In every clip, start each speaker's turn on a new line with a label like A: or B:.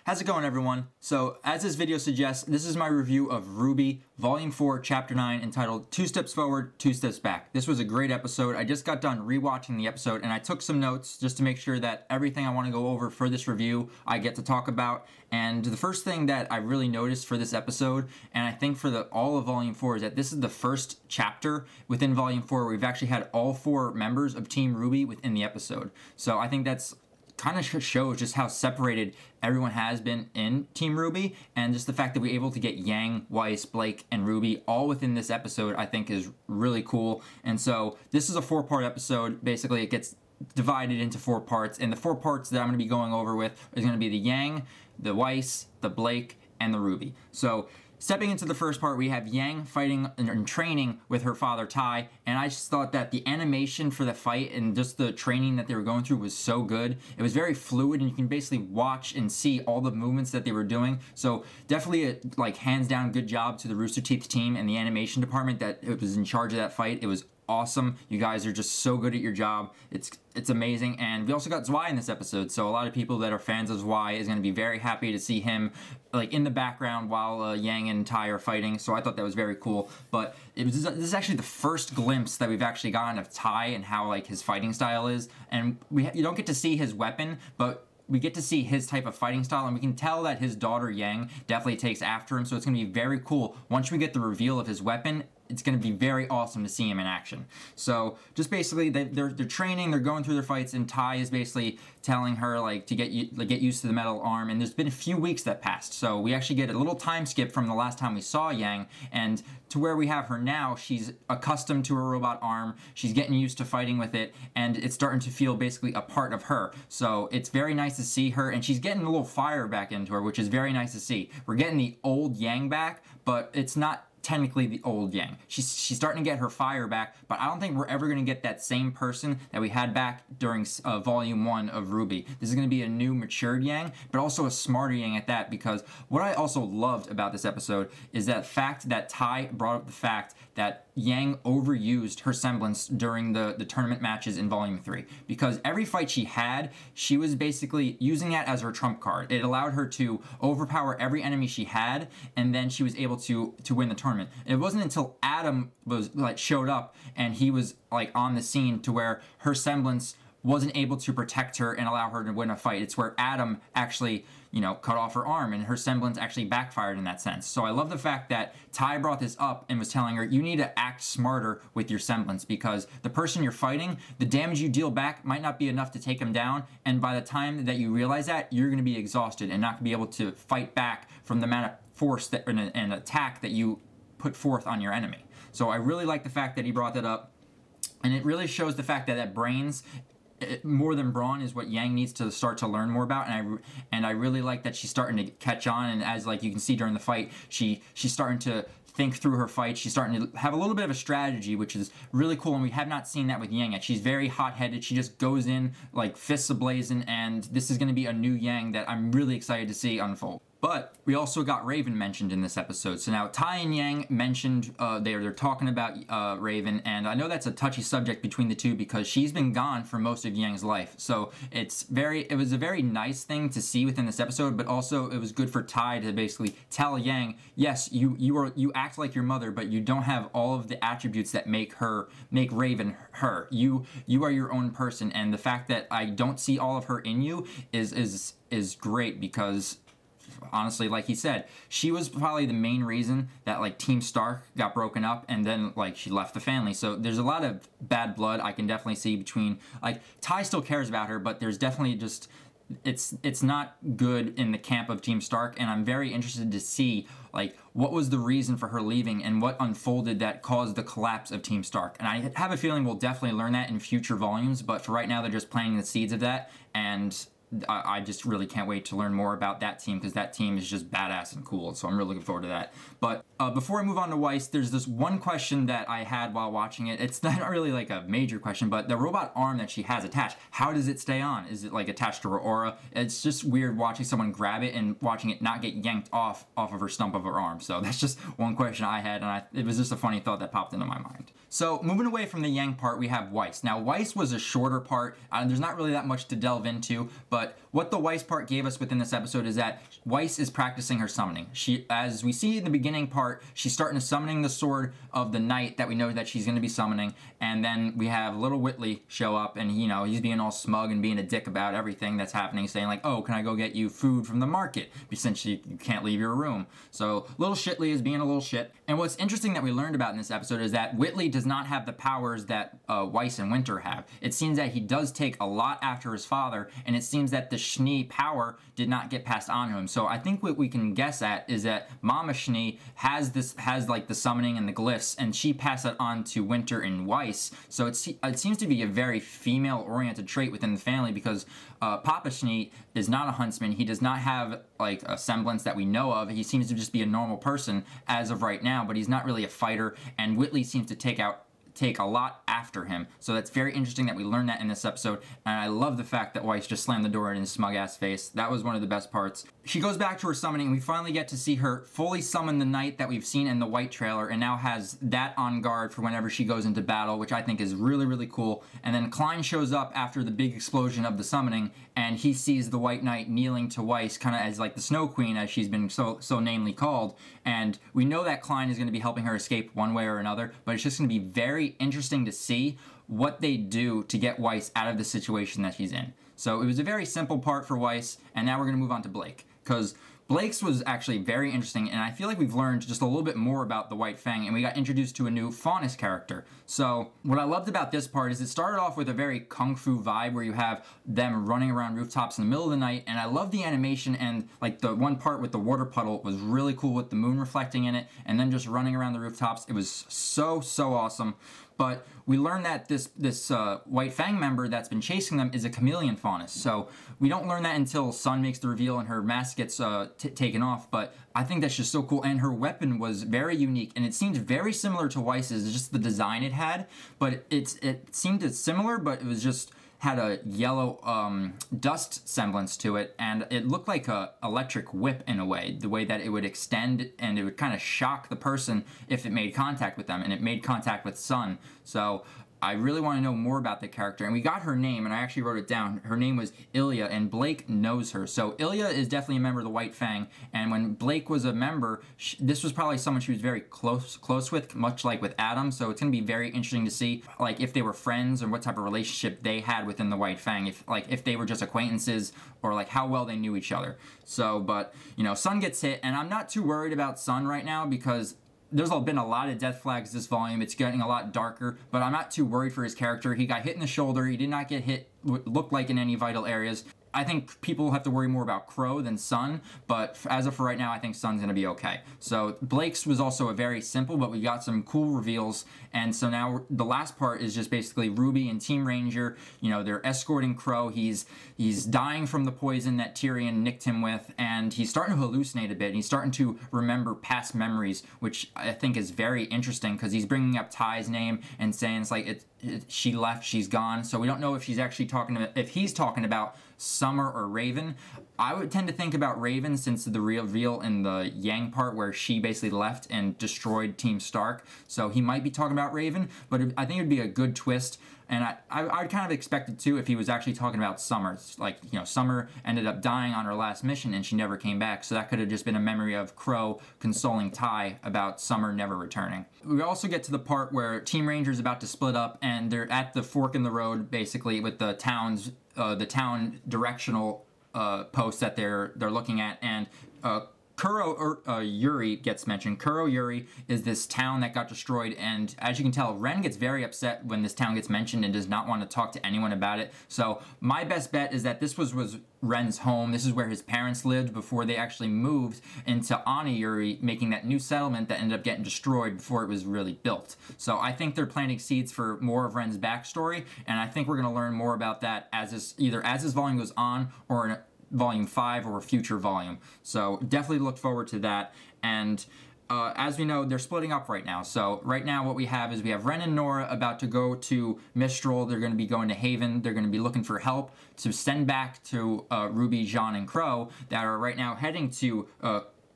A: How's it going, everyone? So, as this video suggests, this is my review of RWBY Volume 4, Chapter 9, entitled 2 Steps Forward, 2 Steps Back. This was a great episode. I just got done rewatching the episode, and I took some notes just to make sure that everything I want to go over for this review, I get to talk about. And the first thing that I really noticed for this episode, and I think for all of Volume 4, is that this is the first chapter within Volume 4 where we've actually had all 4 members of Team RWBY within the episode. So I think that's kind of shows just how separated everyone has been in Team RWBY, and just the fact that we're able to get Yang, Weiss, Blake, and Ruby all within this episode, I think is really cool. And so this is a 4-part episode. Basically, it gets divided into 4 parts, and the 4 parts that I'm going to be going over with is going to be the Yang, the Weiss, the Blake, and the Ruby. So stepping into the first part, we have Yang fighting and training with her father, Tai, and I just thought that the animation for the fight and just the training that they were going through was so good. It was very fluid, and you can basically watch and see all the movements that they were doing. So definitely a hands down good job to the Rooster Teeth team and the animation department that was in charge of that fight. It was awesome. You guys are just so good at your job. It's amazing. And we also got Zwei in this episode, so a lot of people that are fans of Zwei is going to be very happy to see him in the background while Yang and Tai are fighting. So I thought that was very cool. But this is actually the first glimpse that we've actually gotten of Tai and how his fighting style is. And you don't get to see his weapon, but we get to see his type of fighting style, and we can tell that his daughter Yang definitely takes after him, so it's going to be very cool. Once we get the reveal of his weapon, it's going to be very awesome to see him in action. So just basically, they're training, they're going through their fights, and Tai is basically telling her to get used to the metal arm. And there's been a few weeks that passed, so we actually get a little time skip from the last time we saw Yang, and to where we have her now. She's accustomed to her robot arm. She's getting used to fighting with it, and it's starting to feel basically a part of her. So it's very nice to see her, and she's getting a little fire back into her, which is very nice to see. We're getting the old Yang back, but it's not technically the old Yang. She's starting to get her fire back, but I don't think we're ever going to get that same person that we had back during Volume 1 of RWBY. This is going to be a new matured Yang, but also a smarter Yang at that, because what I also loved about this episode is that fact that Tai brought up the fact that Yang overused her semblance during the tournament matches in Volume 3, because every fight she had, she was basically using that as her trump card. It allowed her to overpower every enemy she had, and then she was able to win the tournament. It wasn't until Adam was showed up and he was on the scene to where her semblance wasn't able to protect her and allow her to win a fight. It's where Adam actually, cut off her arm, and her semblance actually backfired in that sense. So I love the fact that Tai brought this up and was telling her, you need to act smarter with your semblance, because the person you're fighting, the damage you deal back might not be enough to take them down, and by the time that you realize that, you're going to be exhausted and not going to be able to fight back from the amount of force and attack that you put forth on your enemy. So I really like the fact that he brought that up, and it really shows the fact that brains, more than brawn, is what Yang needs to start to learn more about. And I really like that she's starting to catch on, and as you can see during the fight, she's starting to think through her fight. She's starting to have a little bit of a strategy, which is really cool, and we have not seen that with Yang yet. She's very hot-headed. She just goes in fists ablazing, and this is going to be a new Yang that I'm really excited to see unfold. But we also got Raven mentioned in this episode. So now Tai and Yang mentioned, they're talking about Raven, and I know that's a touchy subject between the two because she's been gone for most of Yang's life. So it was a very nice thing to see within this episode, but also it was good for Tai to basically tell Yang, yes, you act like your mother, but you don't have all of the attributes that make Raven her. You are your own person, and the fact that I don't see all of her in you is great, because honestly, like he said, she was probably the main reason that Team Stark got broken up, and then she left the family. So there's a lot of bad blood I can definitely see between Tai still cares about her, but there's definitely just it's not good in the camp of Team Stark, and I'm very interested to see what was the reason for her leaving and what unfolded that caused the collapse of Team Stark. And I have a feeling we'll definitely learn that in future volumes, but for right now they're just planting the seeds of that, and I just really can't wait to learn more about that team, because that team is just badass and cool, so I'm really looking forward to that. But before I move on to Weiss, there's this one question that I had while watching it. It's not really a major question, but the robot arm that she has attached, how does it stay on? Is it attached to her aura? It's just weird watching someone grab it and watching it not get yanked off of her stump of her arm. So that's just one question I had, and it was just a funny thought that popped into my mind. So moving away from the Yang part, we have Weiss. Now Weiss was a shorter part. There's not really that much to delve into, but what the Weiss part gave us within this episode is that Weiss is practicing her summoning. She, as we see in the beginning part, she's starting to summoning the sword of the knight that we know that she's going to be summoning, and then we have little Whitley show up, and you know, he's being all smug and being a dick about everything that's happening, saying like, oh, can I go get you food from the market, since you can't leave your room. So little Shitley is being a little shit. And what's interesting that we learned about in this episode is that Whitley does not have the powers that Weiss and Winter have. It seems that he does take a lot after his father, and it seems that the Schnee power did not get passed on to him. So I think what we can guess at is that Mama Schnee has like the summoning and the glyphs, and she passed it on to Winter and Weiss. So it seems to be a very female-oriented trait within the family, because Papa Schnee is not a huntsman. He does not have like a semblance that we know of. He seems to just be a normal person as of right now, but he's not really a fighter, and Whitley seems to take a lot after him. So that's very interesting that we learned that in this episode, and I love the fact that Weiss just slammed the door in his smug ass face. That was one of the best parts. She goes back to her summoning, and we finally get to see her fully summon the knight that we've seen in the white trailer, and now has that on guard for whenever she goes into battle, which I think is really, really cool. And then Klein shows up after the big explosion of the summoning, and he sees the white knight kneeling to Weiss, kind of as like the Snow Queen, as she's been so namely called. And we know that Klein is going to be helping her escape one way or another, but it's just going to be very interesting to see what they do to get Weiss out of the situation that he's in. So it was a very simple part for Weiss, and now we're going to move on to Blake, because Blake's was actually very interesting, and I feel like we've learned just a little bit more about the White Fang, and we got introduced to a new Faunus character. So what I loved about this part is it started off with a very kung fu vibe, where you have them running around rooftops in the middle of the night, and I love the animation, and like the one part with the water puddle was really cool with the moon reflecting in it, and then just running around the rooftops. It was so awesome. But we learned that this White Fang member that's been chasing them is a chameleon Faunus. So we don't learn that until Sun makes the reveal and her mask gets taken off. But I think that's just so cool. And her weapon was very unique, and it seemed very similar to Weiss's, just the design it had. But it seemed similar, but it was just had a yellow dust semblance to it, and it looked like a electric whip in a way, the way that it would extend and it would kind of shock the person if it made contact with them, and it made contact with Sun. So I really want to know more about the character, and we got her name, and I actually wrote it down. Her name was Ilya, and Blake knows her. So Ilya is definitely a member of the White Fang, and when Blake was a member, this was probably someone she was very close with, much like with Adam. So it's going to be very interesting to see, like, if they were friends or what type of relationship they had within the White Fang, if they were just acquaintances, or like how well they knew each other. So, but you know, Sun gets hit, and I'm not too worried about Sun right now, because there's been a lot of death flags this volume. It's getting a lot darker, but I'm not too worried for his character. He got hit in the shoulder. He did not get hit, looked like, in any vital areas. I think people have to worry more about Crow than Sun, but as of for right now, I think Sun's going to be okay. So Blake's was also a very simple, but we got some cool reveals, and so now the last part is just basically RWBY and Team Ranger. You know, they're escorting Crow. He's dying from the poison that Tyrion nicked him with, and he's starting to hallucinate a bit, and he's starting to remember past memories, which I think is very interesting, because he's bringing up Ty's name and saying it's like she left, she's gone. So we don't know if she's actually if he's talking about Summer or Raven. I would tend to think about Raven, since the reveal in the Yang part where she basically left and destroyed Team Stark. So he might be talking about Raven, but I think it would be a good twist. And I'd kind of expect it too if he was actually talking about Summer. Like, you know, Summer ended up dying on her last mission and she never came back. So that could have just been a memory of Crow consoling Ty about Summer never returning. We also get to the part where Team Ranger is about to split up, and they're at the fork in the road, basically, with the town directional posts that they're looking at, and Kuro Yuri gets mentioned. Kuro Yuri is this town that got destroyed, and as you can tell, Ren gets very upset when this town gets mentioned and does not want to talk to anyone about it. So my best bet is that this was Ren's home. This is where his parents lived before they actually moved into Ani Yuri, making that new settlement that ended up getting destroyed before it was really built. So I think they're planting seeds for more of Ren's backstory, and I think we're going to learn more about that either as this volume goes on, or in Volume 5 or a future volume. So definitely look forward to that. And as we know, they're splitting up right now. So right now what we have is we have Ren and Nora about to go to Mistral. They're going to be going to Haven. They're going to be looking for help to send back to RWBY, Jean, and Crow, that are right now heading to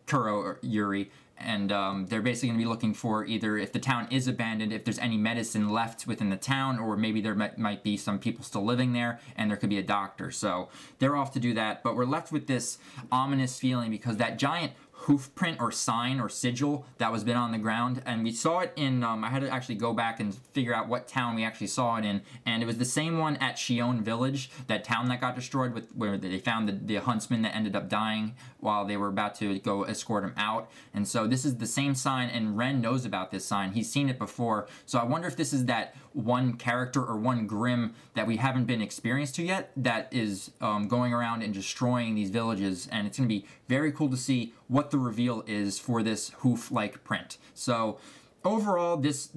A: Kuro Yuri. and they're basically going to be looking for either if the town is abandoned, if there's any medicine left within the town, or maybe there might be some people still living there, and there could be a doctor. So they're off to do that, but we're left with this ominous feeling because that giant hoof print or sign or sigil that was been on the ground, and we saw it in I had to actually go back and figure out what town we actually saw it in, and it was the same one at Shion Village, that town that got destroyed, with where they found the huntsman that ended up dying while they were about to go escort him out. And so this is the same sign, and Ren knows about this sign. He's seen it before, so I wonder if this is that one character or one Grimm that we haven't been experienced to yet that is going around and destroying these villages, and it's going to be very cool to see what the reveal is for this hoof-like print. So overall, this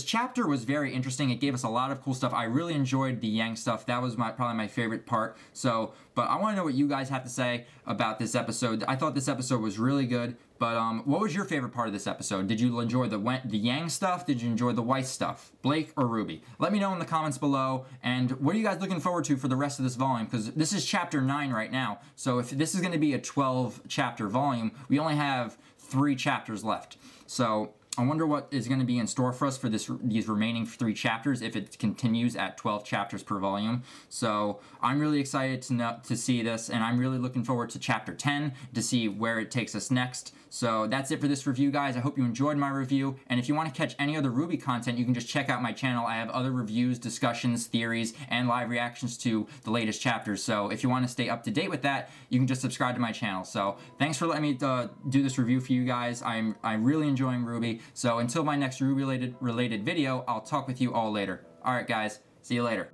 A: chapter was very interesting. It gave us a lot of cool stuff. I really enjoyed the Yang stuff. That was probably my favorite part. So, but I want to know what you guys have to say about this episode. I thought this episode was really good. But what was your favorite part of this episode? Did you enjoy the Yang stuff? Did you enjoy the Weiss stuff? Blake or Ruby? Let me know in the comments below. And what are you guys looking forward to for the rest of this volume? Because this is chapter 9 right now. So if this is going to be a 12-chapter volume, we only have 3 chapters left. So I wonder what is going to be in store for us for these remaining 3 chapters if it continues at 12 chapters per volume. So I'm really excited to see this, and I'm really looking forward to chapter 10 to see where it takes us next. So that's it for this review, guys. I hope you enjoyed my review, and if you want to catch any other RWBY content, you can just check out my channel. I have other reviews, discussions, theories, and live reactions to the latest chapters. So if you want to stay up to date with that, you can just subscribe to my channel. So thanks for letting me do this review for you guys. I'm really enjoying RWBY. So until my next RWBY related video, I'll talk with you all later. Alright guys, see you later.